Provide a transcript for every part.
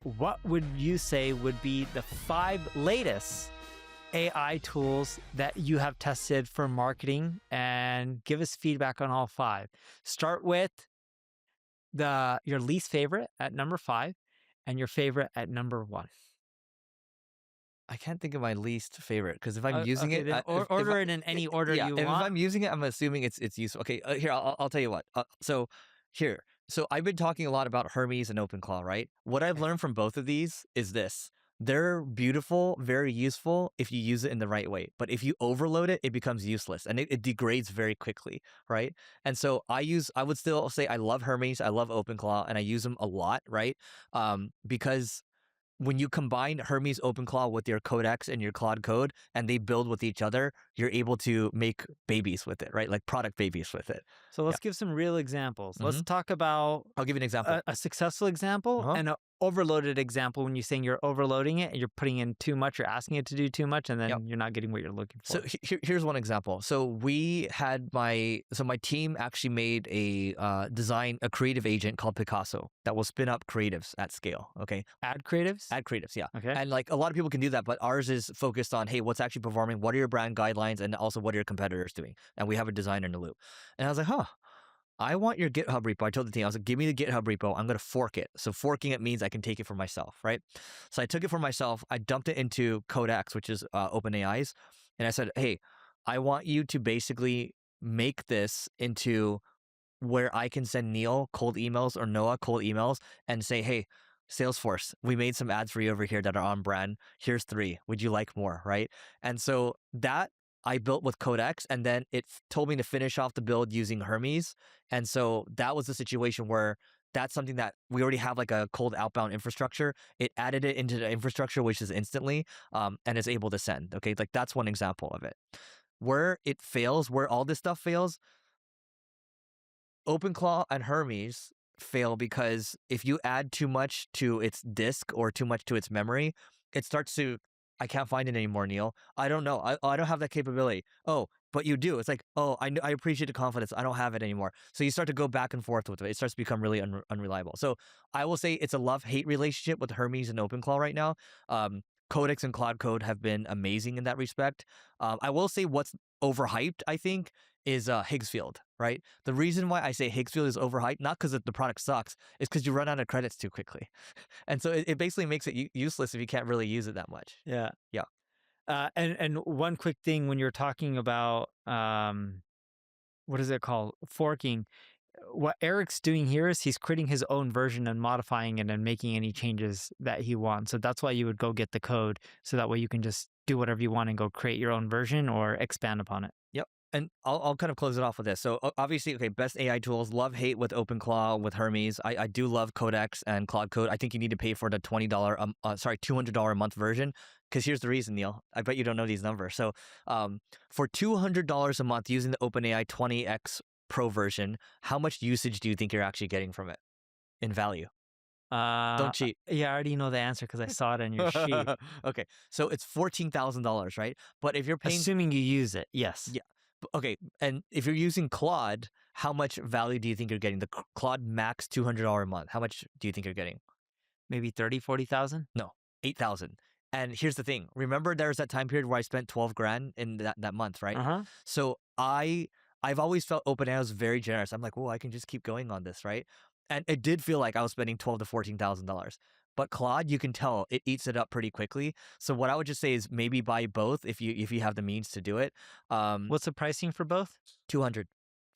what would you say would be the 5 latest AI tools that you have tested for marketing, and give us feedback on all 5. Start with your least favorite at number 5 and your favorite at number 1. I can't think of my least favorite because if I'm using okay, it, then order it in any order you want. If I'm using it, I'm assuming it's useful. Okay, here I'll tell you what. So I've been talking a lot about Hermes and OpenClaw, right? What I've learned from both of these is this: they're beautiful, very useful if you use it in the right way. But if you overload it, it becomes useless and it degrades very quickly, right? And so I would still say I love Hermes, I love OpenClaw, and I use them a lot, right? Because when you combine Hermes OpenClaw with your Codex and your Claude Code and they build with each other, you're able to make babies with it, right? Like product babies with it. So let's give some real examples. Let's talk about... I'll give you an example. A successful example and an overloaded example when you're saying you're overloading it and you're putting in too much or asking it to do too much and then you're not getting what you're looking for. So here's one example. So we had my team actually made a creative agent called Picasso that will spin up creatives at scale. Okay. Ad creatives, yeah. Okay. And like a lot of people can do that, but ours is focused on, hey, what's actually performing? What are your brand guidelines? And also what are your competitors doing? And we have a designer in the loop. And I was like, I want your GitHub repo. I told the team, I was like, give me the GitHub repo. I'm going to fork it. So forking it means I can take it for myself, right? So I took it for myself. I dumped it into Codex, which is OpenAI's. And I said, hey, I want you to basically make this into where I can send Neil cold emails or Noah cold emails and say, hey, Salesforce, we made some ads for you over here that are on brand. Here's 3. Would you like more, right? And so that I built with Codex, and then it told me to finish off the build using Hermes. And so that was the situation where that's something that we already have like a cold outbound infrastructure. It added it into the infrastructure, which is instantly, and is able to send. Okay, like that's one example of it. Where it fails, where all this stuff fails, OpenClaw and Hermes fail because if you add too much to its disk or too much to its memory, it starts to, I can't find it anymore, Neil. I don't know. I don't have that capability. Oh, but you do. It's like, oh, I appreciate the confidence. I don't have it anymore. So you start to go back and forth with it. It starts to become really unreliable. So I will say it's a love-hate relationship with Hermes and OpenClaw right now. Codex and Claude Code have been amazing in that respect. I will say what's overhyped, I think, is Higgsfield, right? The reason why I say Higgsfield is overhyped, not because the product sucks, is because you run out of credits too quickly. And so it basically makes it useless if you can't really use it that much. Yeah. Yeah. And one quick thing when you're talking about, what is it called? Forking. What Eric's doing here is he's creating his own version and modifying it and making any changes that he wants. So that's why you would go get the code. So that way you can just do whatever you want and go create your own version or expand upon it. Yep. And I'll kind of close it off with this. So obviously, okay, best AI tools, love, hate with OpenClaw, with Hermes. I do love Codex and Claude Code. I think you need to pay for the $200 a month version. Because here's the reason, Neil. I bet you don't know these numbers. So for $200 a month using the OpenAI 20X Pro version, how much usage do you think you're actually getting from it in value? Don't cheat. Yeah, I already know the answer because I saw it on your sheet. Okay, so it's $14,000, right? But if you're paying... Assuming you use it, yes. Yeah. Okay, and if you're using Claude, how much value do you think you're getting? The Claude Max $200 a month, how much do you think you're getting? Maybe 30, 40,000? No, 8,000. And here's the thing. Remember there's that time period where I spent 12 grand in that month, right? So I've always felt OpenAI was very generous. I'm like, well, I can just keep going on this, right? And it did feel like I was spending $12,000 to $14,000. But Claude, you can tell it eats it up pretty quickly. So what I would just say is maybe buy both if you have the means to do it. What's the pricing for both? $200.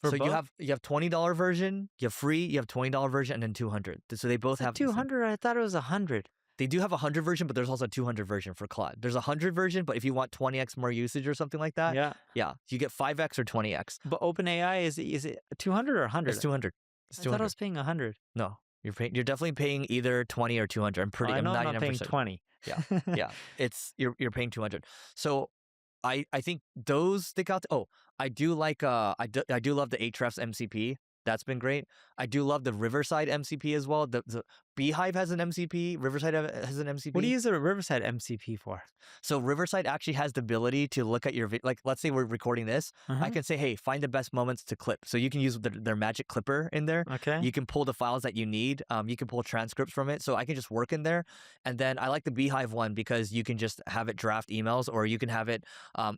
So both? you have $20 version, you have free, you have $20 version, and then $200. So they both have $200. I thought it was $100. They do have a 100 version, but there's also a 200 version for Claude. There's a 100 version, but if you want 20x more usage or something like that, yeah, you get 5x or 20x. But OpenAI is it 200 or 100? It's 200. I thought I was paying 100. No, you're definitely paying either 20 or 200. I'm 99%. I'm not paying 20. Yeah, yeah. You're paying 200. So I think those stick out. I do like I do love the Ahrefs MCP. That's been great. I do love the Riverside MCP as well. Beehiiv has an MCP. Riverside has an What do MCP. you use a Riverside MCP for? So Riverside actually has the ability to look at your like. Let's say we're recording this. I Uh-huh. can say, hey, find the best moments to clip. So you can use their magic clipper in there. Okay. You can pull the files that you need. You can pull transcripts from it. So I can just work in there. And then I like the Beehiiv one because you can just have it draft emails, or you can have it.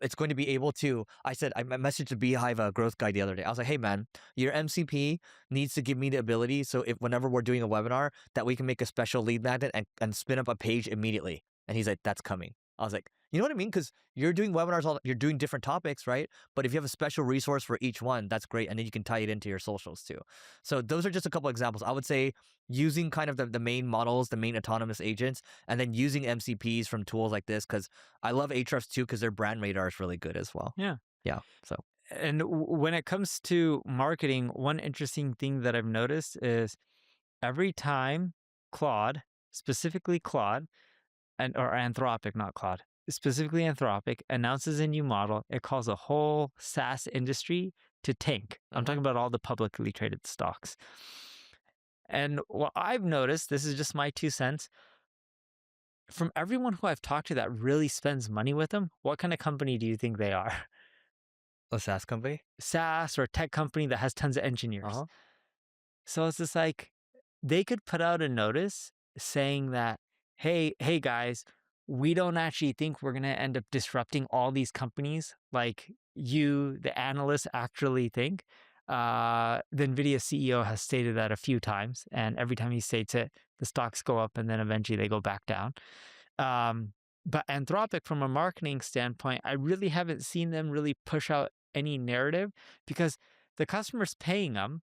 It's going to be able to. I messaged the Beehiiv growth guy the other day. I was like, hey man, your MCP needs to give me the ability. So if whenever we're doing a webinar, that we can make a special lead magnet and spin up a page immediately. And he's like, that's coming. I was like, you know what I mean? Because you're doing webinars, you're doing different topics, right? But if you have a special resource for each one, that's great. And then you can tie it into your socials too. So those are just a couple examples. I would say using kind of the main models, the main autonomous agents, and then using MCPs from tools like this, because I love Ahrefs too, because their brand radar is really good as well. Yeah. Yeah. So. And when it comes to marketing, one interesting thing that I've noticed is every time Claude, specifically Claude, or Anthropic, not Claude, specifically Anthropic, announces a new model, it calls a whole SaaS industry to tank. I'm talking about all the publicly traded stocks. And what I've noticed, this is just my 2 cents, from everyone who I've talked to that really spends money with them, what kind of company do you think they are? A SaaS company? SaaS or a tech company that has tons of engineers. Uh-huh. So it's just like they could put out a notice saying that, hey guys, we don't actually think we're going to end up disrupting all these companies like you, the analysts, actually think. The NVIDIA CEO has stated that a few times, and every time he states it, the stocks go up and then eventually they go back down. But Anthropic, from a marketing standpoint, I really haven't seen them really push out any narrative because the customers paying them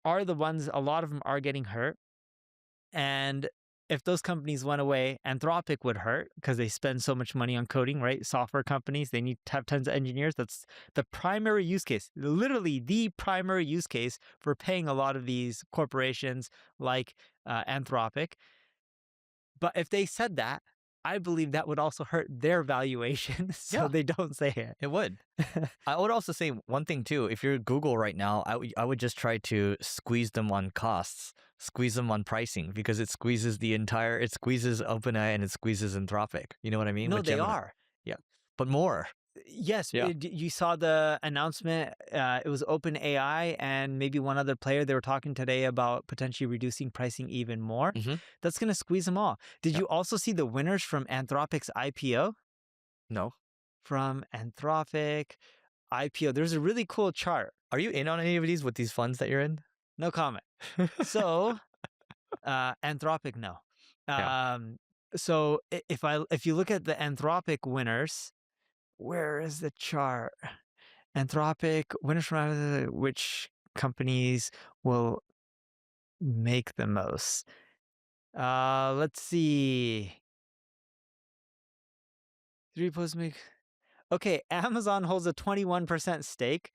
are the ones, a lot of them are getting hurt. And if those companies went away, Anthropic would hurt because they spend so much money on coding, right? Software companies, they need to have tons of engineers. That's the primary use case, literally the primary use case for paying a lot of these corporations like Anthropic. But if they said that, I believe that would also hurt their valuation. So Yeah. they don't say it. It would. I would also say one thing too. If you're Google right now, I would just try to squeeze them on costs, squeeze them on pricing, because it squeezes it squeezes OpenAI and it squeezes Anthropic. You know what I mean? No, With they Gemini. are. Yeah, but more. Yes, Yeah. you saw the announcement. It was OpenAI and maybe one other player. They were talking today about potentially reducing pricing even more. Mm-hmm. That's going to squeeze them all. Did Yeah. you also see the winners from Anthropic's IPO? No. From Anthropic IPO, there's a really cool chart. Are you in on any of these with these funds that you're in? No comment. So, Anthropic, no. Yeah. So if you look at the Anthropic winners, where is the chart? Anthropic winners from which companies will make the most? Let's see. Three posts make. Okay, Amazon holds a 21% stake.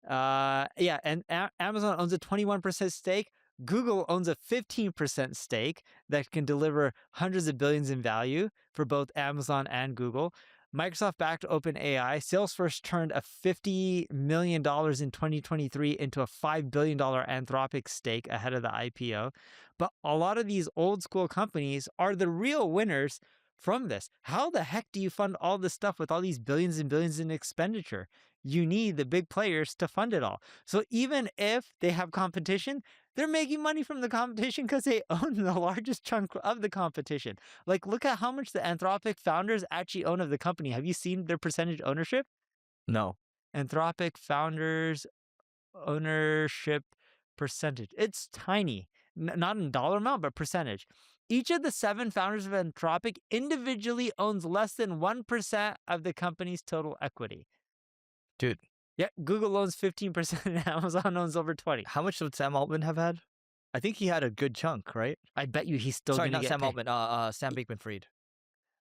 Yeah, and Amazon owns a 21% stake. Google owns a 15% stake that can deliver hundreds of billions in value for both Amazon and Google. Microsoft backed OpenAI. Salesforce turned a $50 million in 2023 into a $5 billion Anthropic stake ahead of the IPO. But a lot of these old school companies are the real winners from this. How the heck do you fund all this stuff with all these billions and billions in expenditure? You need the big players to fund it all. So even if they have competition, they're making money from the competition because they own the largest chunk of the competition. Like, look at how much the Anthropic founders actually own of the company. Have you seen their percentage ownership? No. Anthropic founders ownership percentage. It's tiny, not in dollar amount, but percentage. Each of the 7 founders of Anthropic individually owns less than 1% of the company's total equity. Dude. Yeah, Google owns 15% and Amazon owns over 20. How much would Sam Altman have had? I think he had a good chunk, right? I bet you he's still Sorry, going to not get Sam paid. Altman. Sam Bankman-Fried.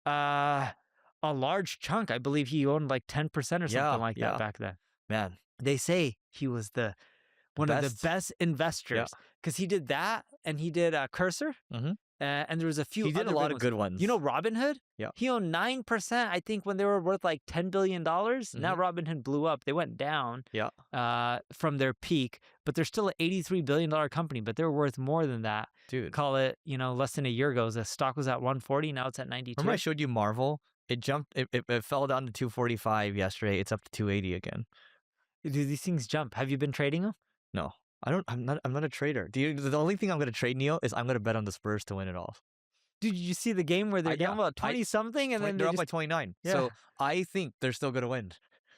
A large chunk. I believe he owned like 10% or something like that back then. Man, They say he was one of the best investors because he did that and he did Cursor. Mm-hmm. And there was a few He did other a lot big of good ones. ones. You know Robinhood? Yeah. He owned 9%, I think, when they were worth like $10 billion. Now Mhm. Robinhood blew up. They went down Yeah. from their peak, but they're still an $83 billion company, but they're worth more than that. Dude. Call it, less than a year ago, the stock was at 140. Now it's at 92. Remember I showed you Marvel? It jumped, it fell down to 245 yesterday. It's up to 280 again. Do these things jump? Have you been trading them? No. I'm not a trader. The only thing I'm going to trade, Neil, is I'm going to bet on the Spurs to win it all. Dude, did you see the game where they're down about 20 something and then they're they up by just 29. Yeah. So I think they're still going to win.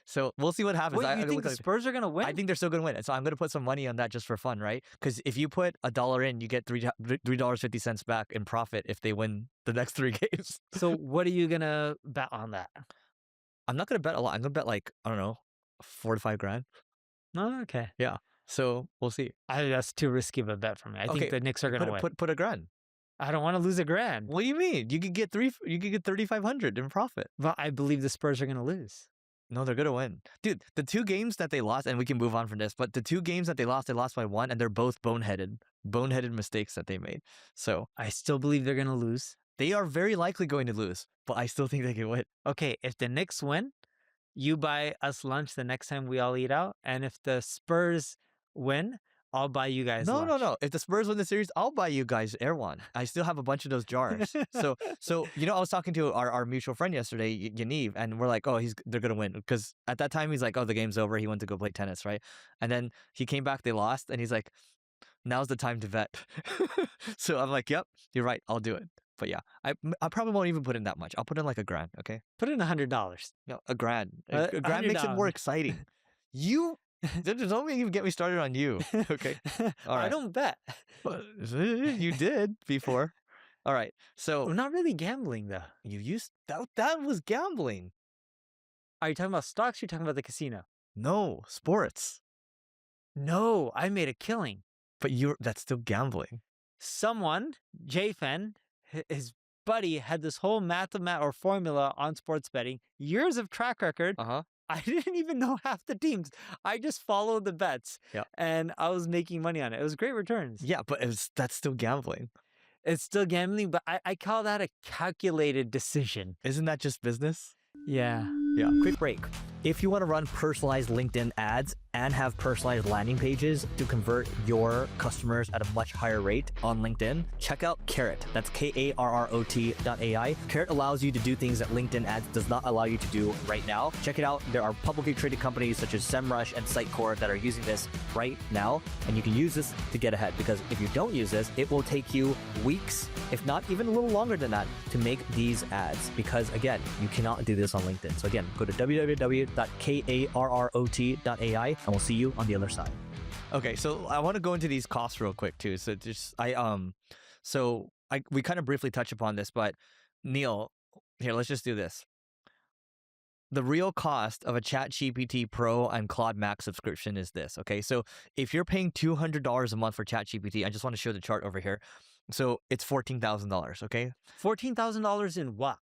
So we'll see what happens. Wait, you think the Spurs are going to win? I think they're still going to win. So I'm going to put some money on that just for fun, right? Because if you put $1 in, you get $3.50 back in profit if they win the next 3 games. So what are you going to bet on that? I'm not going to bet a lot. I'm going to bet like, I don't know, 4 to 5 grand. Oh, okay. Yeah. So we'll see. That's too risky of a bet for me. I think the Knicks are going to win. Put a grand. I don't want to lose a grand. What do you mean? You could get 3,500 in profit. But I believe the Spurs are going to lose. No, they're gonna win, dude. The 2 games that they lost, and we can move on from this, but the 2 games that they lost by 1, and they're both boneheaded mistakes that they made. So I still believe they're going to lose. They are very likely going to lose, but I still think they can win. Okay, if the Knicks win, you buy us lunch the next time we all eat out, and if the Spurs win, I'll buy you guys lunch. No. If the Spurs win the series, I'll buy you guys Erewhon. I still have a bunch of those jars. So I was talking to our mutual friend yesterday, Yaniv, and we're like, oh, they're gonna win, because at that time he's like, oh, the game's over. He went to go play tennis, right? And then he came back, they lost, and he's like, now's the time to vet. So I'm like, yep, you're right, I'll do it. But yeah, I probably won't even put in that much. I'll put in like a grand, okay? Put in $100. No, a grand. A grand makes it more exciting. Don't even get me started on you. Okay. All right. I don't bet. You did before. All right. So I'm not really gambling though. you used that was gambling. Are you talking about stocks or are you talking about the casino? No, sports. No, I made a killing. But that's still gambling. Someone, Fen, his buddy, had this whole or formula on sports betting, years of track record. I didn't even know half the teams. I just followed the bets. Yeah. And I was making money on it. It was great returns. Yeah, but that's still gambling. It's still gambling, but I call that a calculated decision. Isn't that just business? Yeah. Yeah. Quick break. If you want to run personalized LinkedIn ads and have personalized landing pages to convert your customers at a much higher rate on LinkedIn, check out Karrot. That's Karrot.ai. Karrot allows you to do things that LinkedIn ads does not allow you to do right now. Check it out. There are publicly traded companies such as SEMrush and Sitecore that are using this right now, and you can use this to get ahead, because if you don't use this, it will take you weeks, if not even a little longer than that, to make these ads, because again, you cannot do this on LinkedIn. So again, go to www.karrot.ai, and we'll see you on the other side. Okay, so I want to go into these costs real quick too. So we kind of briefly touch upon this, but Neil, here, let's just do this. The real cost of a ChatGPT Pro and Claude Max subscription is this, okay? So if you're paying $200 a month for ChatGPT, I just want to show the chart over here. So it's $14,000, okay? $14,000 in what?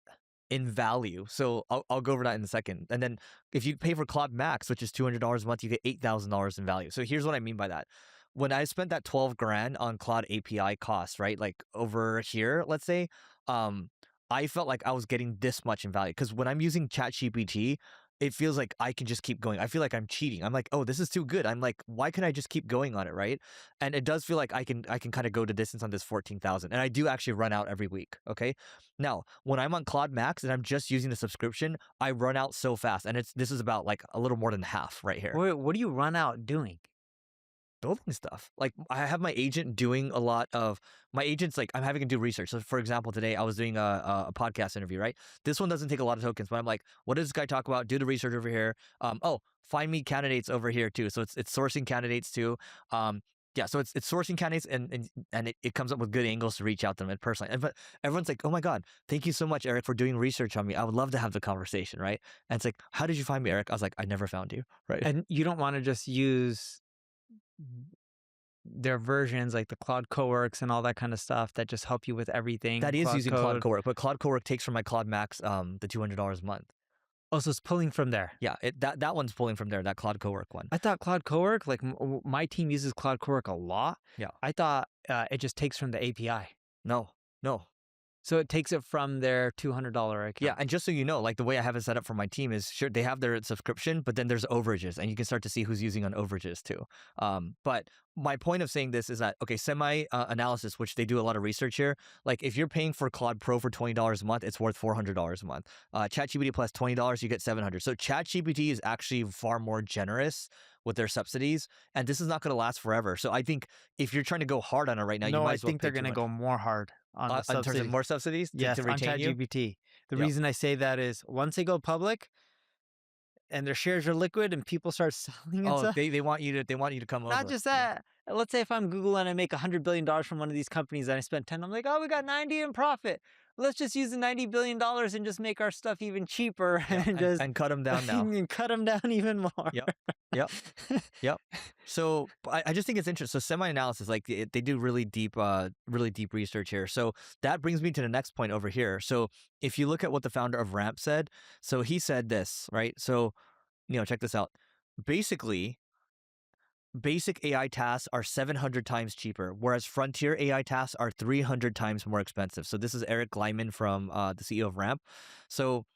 In value. So I'll go over that in a second. And then if you pay for Claude Max, which is $200 a month, you get $8,000 in value. So here's what I mean by that. When I spent that 12 grand on Claude API costs, right? Like over here, let's say, I felt like I was getting this much in value, because when I'm using ChatGPT, it feels like I can just keep going. I feel like I'm cheating. I'm like, oh, this is too good. I'm like, why can't I just keep going on it, right? And it does feel like I can kind of go the distance on this 14,000, and I do actually run out every week. Okay, now when I'm on Claude Max and I'm just using the subscription, I run out so fast, and this is about like a little more than half right here. Wait, what do you run out doing? Building stuff. Like I have my agent doing a lot of my agents, like I'm having to do research. So for example, today I was doing a podcast interview, right? This one doesn't take a lot of tokens, but I'm like, what does this guy talk about? Do the research over here. Find me candidates over here too. So it's sourcing candidates too. Yeah, so it's sourcing candidates and it comes up with good angles to reach out to them personally. But everyone's like, oh my God, thank you so much, Eric, for doing research on me. I would love to have the conversation, right? And it's like, how did you find me, Eric? I was like, I never found you, right? And you don't want to just use their versions like the Claude Coworks and all that kind of stuff that just help you with everything. That is using Claude Cowork, but Claude Cowork takes from my Claude Max the $200 a month. Oh, so it's pulling from there. Yeah, that one's pulling from there, that Claude Cowork one. I thought Claude Cowork, like my team uses Claude Cowork a lot. Yeah. I thought it just takes from the API. No, No. So it takes it from their $200 account. Yeah, and just so you know, like the way I have it set up for my team is sure they have their subscription, but then there's overages, and you can start to see who's using on overages too. But my point of saying this is that okay, semi analysis, which they do a lot of research here. Like if you're paying for Claude Pro for $20 a month, it's worth $400 a month. ChatGPT plus $20, you get $700. So ChatGPT is actually far more generous with their subsidies, and this is not going to last forever. So I think if you're trying to go hard on it right now, you No, might I as well think pay they're too going to much go more hard on the in terms of subsidy. more subsidies Yes, to on retain you. ChatGPT. The Yep. reason I say that is once they go public and their shares are liquid and people start selling and Oh, stuff, they want you to come not over. just Yeah. that. Let's say if I'm Google and I make $100 billion from one of these companies and I spend 10, I'm like, oh, we got 90 in profit. Let's just use the $90 billion and just make our stuff even cheaper Yeah, and just and cut them down now. and cut them down even more. Yep. Yep. Yep. So I just think it's interesting. So semi-analysis, like they do really deep research here. So that brings me to the next point over here. So if you look at what the founder of Ramp said, so he said this, right? So, check this out. Basically, basic AI tasks are 700 times cheaper, whereas frontier AI tasks are 300 times more expensive. So this is Eric Gleiman from the CEO of Ramp. So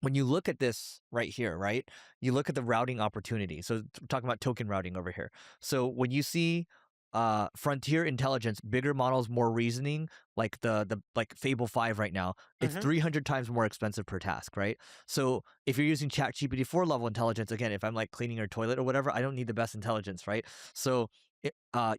when you look at this right here, right, you look at the routing opportunity. So talking about token routing over here. So when you see frontier intelligence, bigger models, more reasoning, like the like Fable 5 right now, it's 300 times more expensive per task, right? So if you're using ChatGPT 4 level intelligence, again, if I'm like cleaning your toilet or whatever, I don't need the best intelligence, right? So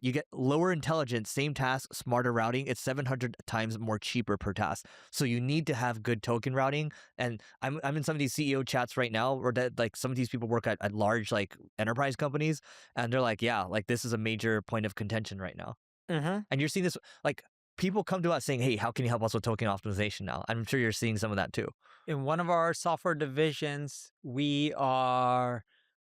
you get lower intelligence, same task, smarter routing. It's 700 times more cheaper per task. So you need to have good token routing. And I'm in some of these CEO chats right now, where that like some of these people work at large like enterprise companies, and they're like, yeah, like this is a major point of contention right now. And you're seeing this like people come to us saying, hey, how can you help us with token optimization now? I'm sure you're seeing some of that too. In one of our software divisions, we are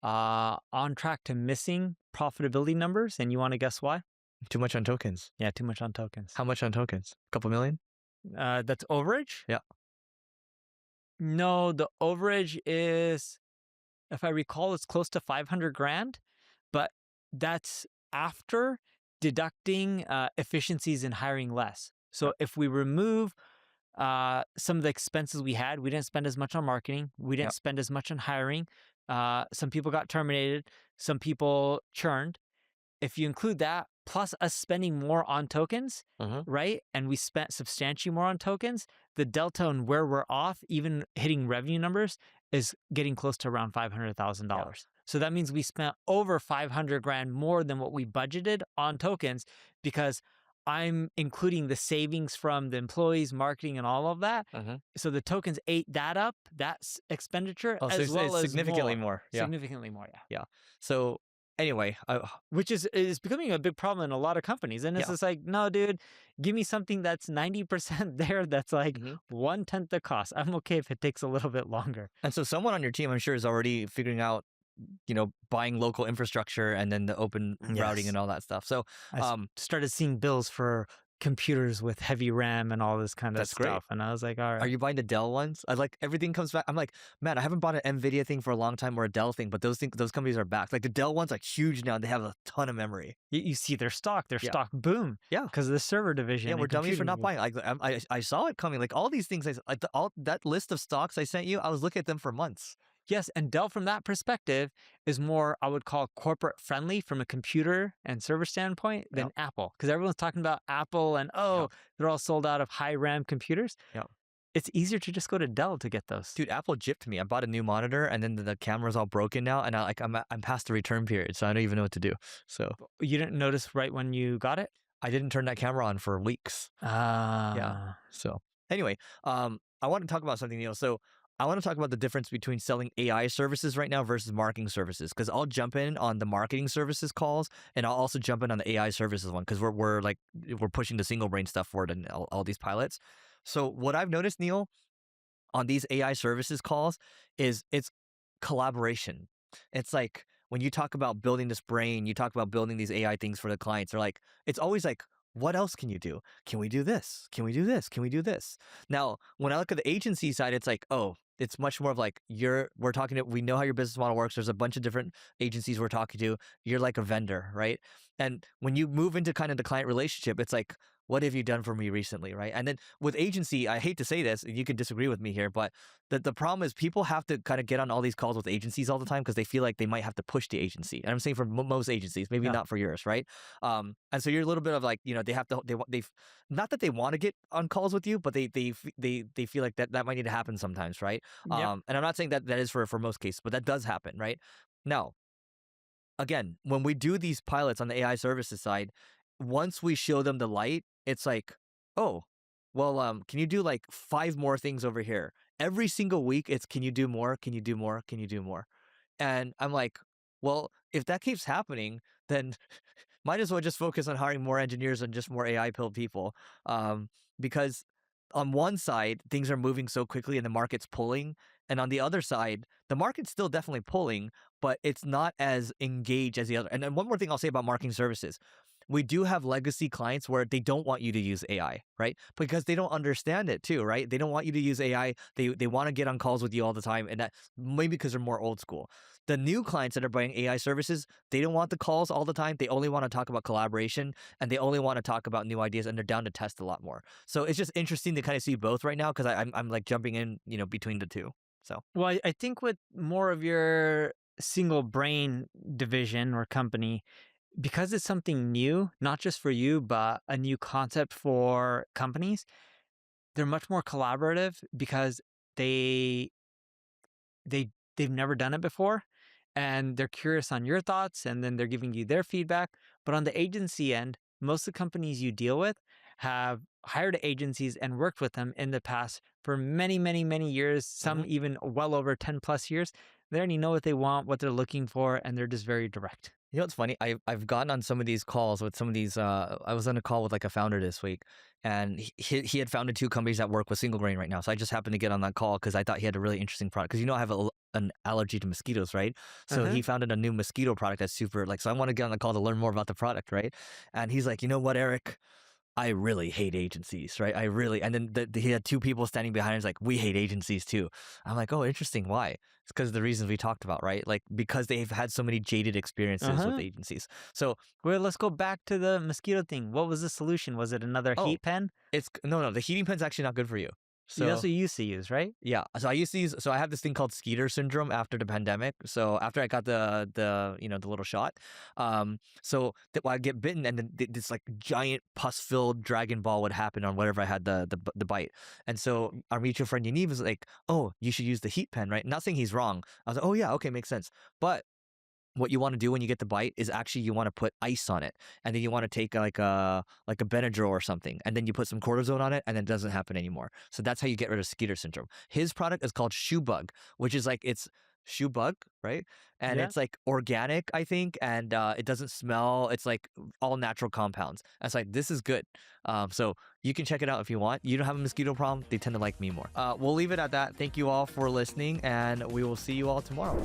on track to missing profitability numbers. And you want to guess why? Too much on tokens. Yeah, too much on tokens. How much on tokens? A couple million? That's overage? Yeah. No, the overage is, if I recall, it's close to 500 grand, but that's after deducting efficiencies in hiring less. So if we remove some of the expenses we had, we didn't spend as much on marketing, we didn't spend as much on hiring. Some people got terminated, some people churned. If you include that, plus us spending more on tokens, right? And we spent substantially more on tokens, the delta on where we're off, even hitting revenue numbers, is getting close to around $500,000. So that means we spent over 500 grand more than what we budgeted on tokens, because I'm including the savings from the employees, marketing, and all of that. So the tokens ate that up, that expenditure, Oh, so as well it's as significantly more. Yeah. Significantly more, yeah. Yeah. So anyway, Which is becoming a big problem in a lot of companies. And it's just like, no, dude, give me something that's 90% there that's like 1/10 the cost. I'm okay if it takes a little bit longer. and so someone on your team, I'm sure, is already figuring out, buying local infrastructure and then the open routing and all that stuff. So I started seeing bills for computers with heavy RAM and all this kind of That's stuff. great. And I was like, all right. are you buying the Dell ones? I like everything comes back. I'm like, man, I haven't bought an NVIDIA thing for a long time or a Dell thing, but those companies are back. Like the Dell ones, like huge now. They have a ton of memory. You see their stock boom. Yeah. Because of the server division. Yeah, and we're dummies for computing. not buying. Like I saw it coming. Like all these things, all that list of stocks I sent you, I was looking at them for months. Yes, and Dell from that perspective is more, I would call, corporate friendly from a computer and server standpoint than Apple. Because everyone's talking about Apple and, they're all sold out of high RAM computers. Yeah. It's easier to just go to Dell to get those. Dude, Apple gypped me. I bought a new monitor and then the camera's all broken now, and I'm past the return period, so I don't even know what to do. So You didn't notice right when you got it? I didn't turn that camera on for weeks. Yeah. So anyway, I want to talk about something, So I want to talk about the difference between selling AI services right now versus marketing services, because I'll jump in on the marketing services calls, and I'll also jump in on the AI services one, because we're pushing the single brain stuff forward and all these pilots. So what I've noticed, Neil, on these AI services calls is it's collaboration. It's like when you talk about building this brain, you talk about building these AI things for the clients. They're like, it's always like, what else can you do? Can we do this? Can we do this? Can we do this? Now, when I look at the agency side, it's like, oh, it's much more of like we know how your business model works. There's a bunch of different agencies we're talking to. You're like a vendor, right? And when you move into kind of the client relationship, it's like, what have you done for me recently, right? And then with agency, I hate to say this, you could disagree with me here, but the problem is people have to kind of get on all these calls with agencies all the time because they feel like they might have to push the agency. And I'm saying for most agencies, maybe Yeah. not for yours, right? And so you're a little bit of like, they have to, they've not that they want to get on calls with you, but they feel like that might need to happen sometimes, right? Yep. And I'm not saying that is for most cases, but that does happen, right? Now, again, when we do these pilots on the AI services side, once we show them the light, it's like, oh, well, can you do like 5 more things over here? Every single week, it's can you do more? Can you do more? Can you do more? And I'm like, well, if that keeps happening, then might as well just focus on hiring more engineers and just more AI build people. Because on one side, things are moving so quickly and the market's pulling. And on the other side, the market's still definitely pulling, but it's not as engaged as the other. And then one more thing I'll say about marketing services. We do have legacy clients where they don't want you to use AI, right? Because they don't understand it too, right? They don't want you to use AI. They want to get on calls with you all the time, and that maybe because they're more old school. The new clients that are buying AI services, they don't want the calls all the time. They only want to talk about collaboration, and they only want to talk about new ideas, and they're down to test a lot more. So it's just interesting to kind of see both right now because I'm like jumping in, between the two. So Well, I think with more of your single brain division or company, because it's something new, not just for you, but a new concept for companies, they're much more collaborative because they they've never done it before, and they're curious on your thoughts, and then they're giving you their feedback. But on the agency end, most of the companies you deal with have hired agencies and worked with them in the past for many, many, many years, some mhm. even well over 10 plus years. They already know what they want, what they're looking for, and they're just very direct. You know what's funny? I've gotten on some of these calls with some of these. I was on a call with like a founder this week, and he had founded 2 companies that work with single grain right now. So I just happened to get on that call because I thought he had a really interesting product. Because I have an allergy to mosquitoes, right? So Uh-huh. he founded a new mosquito product that's super like. So I want to get on the call to learn more about the product, right? And he's like, you know what, Eric? I really hate agencies, right? I really, and then he had 2 people standing behind him. He's like, we hate agencies too. I'm like, oh, interesting. Why? It's because of the reasons we talked about, right? Like because they've had so many jaded experiences with Uh-huh. agencies. So, Well, let's go back to the mosquito thing. What was the solution? Was it another oh, heat pen? it's no, the heating pen's actually not good for you. That's So what you used to use, right? yeah, so I used to use. So I have this thing called Skeeter syndrome after the pandemic. So after I got the little shot, I get bitten, and then this like giant pus filled dragon ball would happen on whatever I had the bite. And so our mutual friend Yaniv was like, "Oh, you should use the heat pen, right?" Not saying he's wrong. I was like, "Oh yeah, okay, makes sense." But what you want to do when you get the bite is actually you want to put ice on it, and then you want to take like a Benadryl or something, and then you put some cortisone on it, and then it doesn't happen anymore. So that's how you get rid of Skeeter syndrome. His product is called Shoe Bug, which is like it's shoe bug, right? And Yeah. it's like organic, I think, and it doesn't smell. It's like all natural compounds. And it's like this is good. So you can check it out if you want. You don't have a mosquito problem; they tend to like me more. We'll leave it at that. Thank you all for listening, and we will see you all tomorrow.